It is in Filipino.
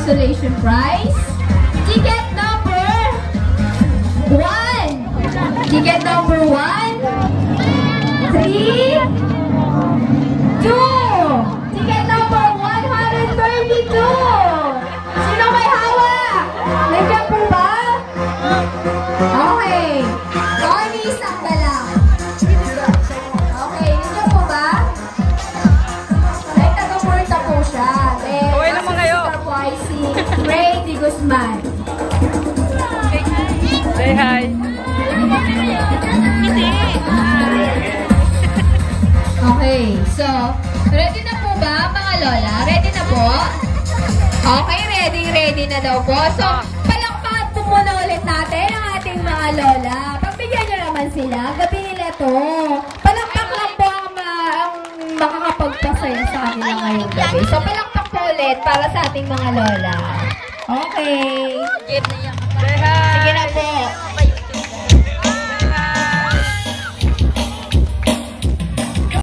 consolation prize. Ticket number 1. Ticket number 1. 3. 2. Ticket number 132. Sino may hawak? Nandiyan po ba? Okay. Sorry, isang lang. Okay, nandiyan po ba? Ay, taga-porta po siya. Okay naman kayo. Si Ray Di Guzman. Say hi. Okay, so, ready na po ba mga lola? Ready na po? Okay, ready na daw po. So, palakpakan po muna ulit natin ang ating mga lola. Pagbigyan nyo naman sila. Gabi nila to. Palakpak lang po ang makakapagpasaya sa kanila ngayong gabi. So, palakpak po ulit para sa ating mga lola. Okay. Say hi. Sige na po.